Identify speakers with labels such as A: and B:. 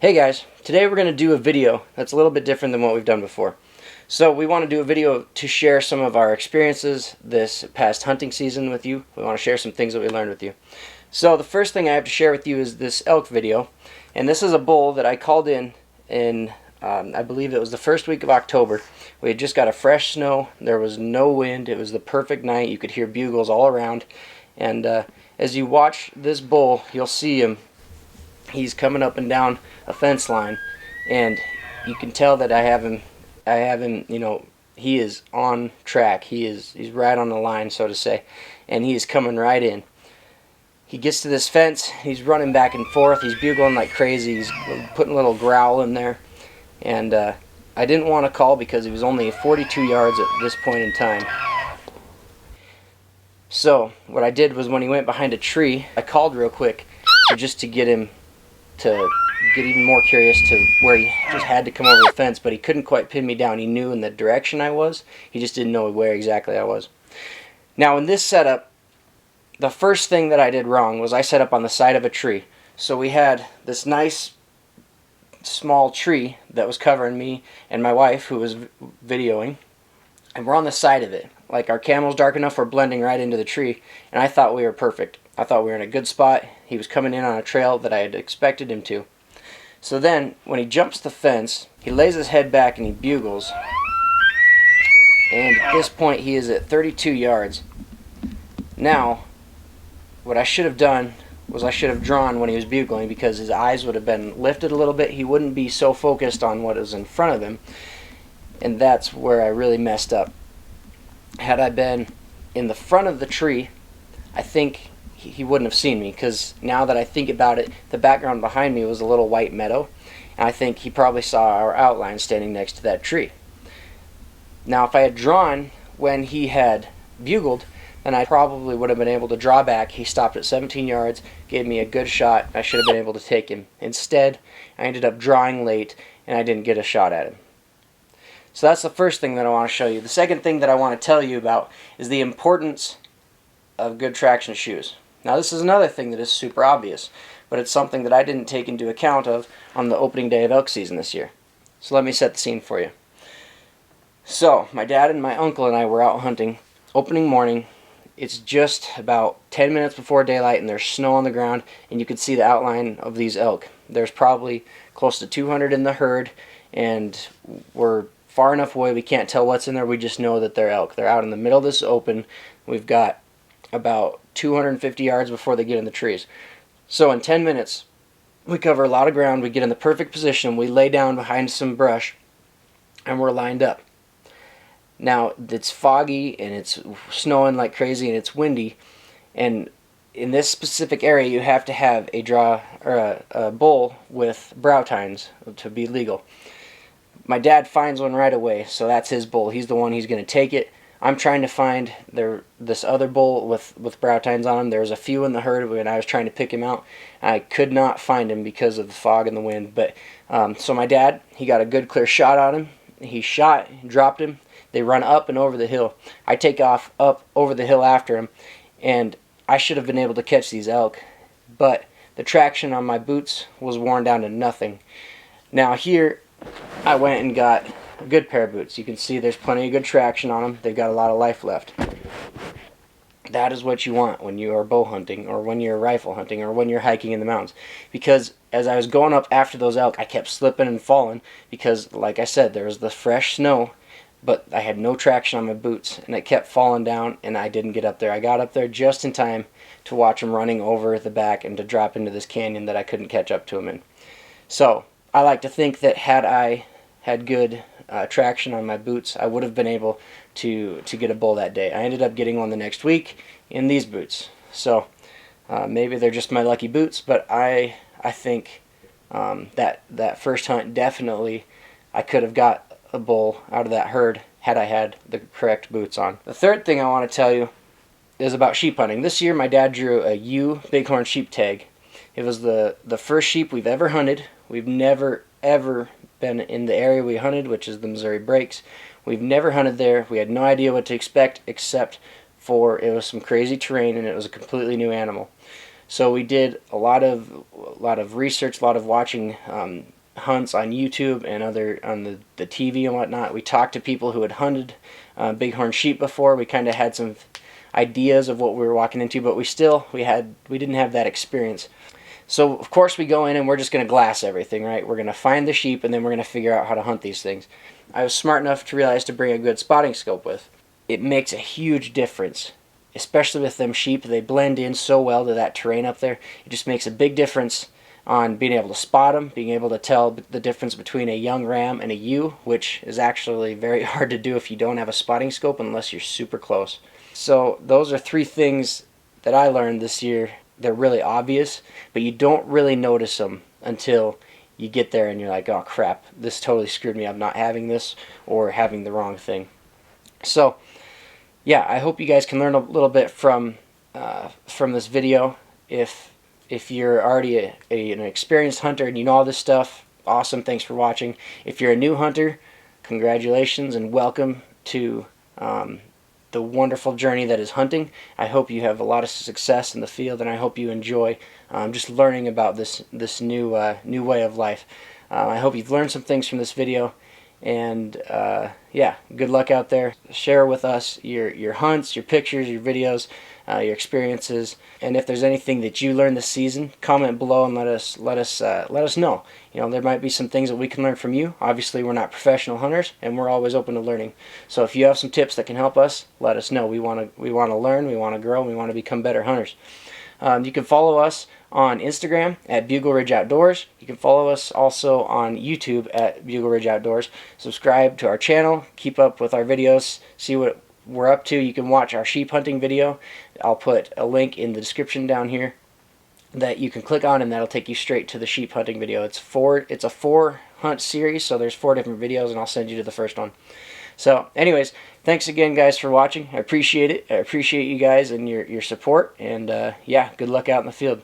A: Hey guys, today we're going to do a video that's a little bit different than what we've done before. So we want to do a video to share some of our experiences this past hunting season with you. We want to share some things that we learned with you. So the first thing I have to share with you is this elk video. And this is a bull that I called in I believe it was the first week of October. We had just got a fresh snow. There was no wind. It was the perfect night. You could hear bugles all around. And as you watch this bull, you'll see him. He's coming up and down a fence line, and you can tell that I have him, you know, he is on track. He's right on the line, so to say, and he is coming right in. He gets to this fence, he's running back and forth, he's bugling like crazy, he's putting a little growl in there, and I didn't want to call because he was only 42 yards at this point in time. So what I did was when he went behind a tree, I called real quick just to get him to get even more curious to where he just had to come over the fence, but he couldn't quite pin me down. He knew in the direction I was, he just didn't know where exactly I was. Now in this setup, the first thing that I did wrong was I set up on the side of a tree. So we had this nice small tree that was covering me and my wife, who was videoing, and we're on the side of it. Like, our camel's dark enough, we're blending right into the tree, and I thought we were perfect. I thought we were in a good spot. He was coming in on a trail that I had expected him to. So then, when he jumps the fence, he lays his head back and he bugles. And at this point, he is at 32 yards. Now, what I should have done was I should have drawn when he was bugling, because his eyes would have been lifted a little bit. He wouldn't be so focused on what was in front of him. And that's where I really messed up. Had I been in the front of the tree, I think he wouldn't have seen me, because now that I think about it, the background behind me was a little white meadow, and I think he probably saw our outline standing next to that tree. Now if I had drawn when he had bugled, then I probably would have been able to draw back. He stopped at 17 yards, gave me a good shot. I should have been able to take him. Instead, I ended up drawing late, and I didn't get a shot at him. So that's the first thing that I want to show you. The second thing that I want to tell you about is the importance of good traction shoes. Now this is another thing that is super obvious, but it's something that I didn't take into account of on the opening day of elk season this year. So let me set the scene for you. So my dad and my uncle and I were out hunting opening morning. It's just about 10 minutes before daylight, and there's snow on the ground, and you can see the outline of these elk. There's probably close to 200 in the herd, and we're far enough away we can't tell what's in there. We just know that they're elk. They're out in the middle of this open. We've got about 250 yards before they get in the trees. So in 10 minutes, we cover a lot of ground. We get in the perfect position. We lay down behind some brush, and we're lined up. Now, it's foggy, and it's snowing like crazy, and it's windy. And in this specific area, you have to have a bull with brow tines to be legal. My dad finds one right away, so that's his bull. He's the one, he's going to take it. I'm trying to find this other bull with brow tines on him. There was a few in the herd when I was trying to pick him out. I could not find him because of the fog and the wind. But so my dad, he got a good clear shot on him. He shot, dropped him. They run up and over the hill. I take off up over the hill after him, and I should have been able to catch these elk, but the traction on my boots was worn down to nothing. Now here, I went and got a good pair of boots. You can see there's plenty of good traction on them. They've got a lot of life left. That is what you want when you are bow hunting, or when you're rifle hunting, or when you're hiking in the mountains. Because as I was going up after those elk, I kept slipping and falling because, like I said, there was the fresh snow, but I had no traction on my boots, and it kept falling down, and I didn't get up there. I got up there just in time to watch them running over the back and to drop into this canyon that I couldn't catch up to them in. So I like to think that had I had good traction on my boots, I would have been able to get a bull that day. I ended up getting one the next week in these boots. So maybe they're just my lucky boots, but I think that first hunt, definitely I could have got a bull out of that herd had I had the correct boots on. The third thing I want to tell you is about sheep hunting. This year my dad drew a ewe bighorn sheep tag. It was the first sheep we've ever hunted. We've never ever been in the area we hunted, which is the Missouri Breaks. We've never hunted there. We had no idea what to expect, except for it was some crazy terrain, and it was a completely new animal. So we did a lot of research, a lot of watching hunts on YouTube and other on the TV and whatnot. We talked to people who had hunted bighorn sheep before. We kind of had some ideas of what we were walking into, but we didn't have that experience. So of course we go in and we're just going to glass everything, right? We're going to find the sheep and then we're going to figure out how to hunt these things. I was smart enough to realize to bring a good spotting scope with. It makes a huge difference, especially with them sheep. They blend in so well to that terrain up there. It just makes a big difference on being able to spot them, being able to tell the difference between a young ram and a ewe, which is actually very hard to do if you don't have a spotting scope unless you're super close. So those are 3 things that I learned this year. They're really obvious, but you don't really notice them until you get there and you're like, oh crap, this totally screwed me up not having this or having the wrong thing. So yeah, I hope you guys can learn a little bit from this video. If you're already an experienced hunter and you know all this stuff, awesome, thanks for watching. If you're a new hunter, congratulations and welcome to the wonderful journey that is hunting. I hope you have a lot of success in the field, and I hope you enjoy just learning about this new way of life. I hope you've learned some things from this video, and yeah, good luck out there. Share with us your hunts, your pictures, your videos, your experiences, and if there's anything that you learned this season, comment below and let us know. You know, there might be some things that we can learn from you. Obviously, we're not professional hunters, and we're always open to learning. So if you have some tips that can help us, let us know. We want to learn, we want to grow, and we want to become better hunters. You can follow us on Instagram at Bugle Ridge Outdoors. You can follow us also on YouTube at Bugle Ridge Outdoors. Subscribe to our channel. Keep up with our videos. See what we're up to. You can watch our sheep hunting video. I'll put a link in the description down here that you can click on, and that'll take you straight to the sheep hunting video. It's a 4 hunt series, so there's 4 different videos, and I'll send you to the first one. So anyways, thanks again guys for watching. I appreciate it. I appreciate you guys and your support, and yeah, good luck out in the field.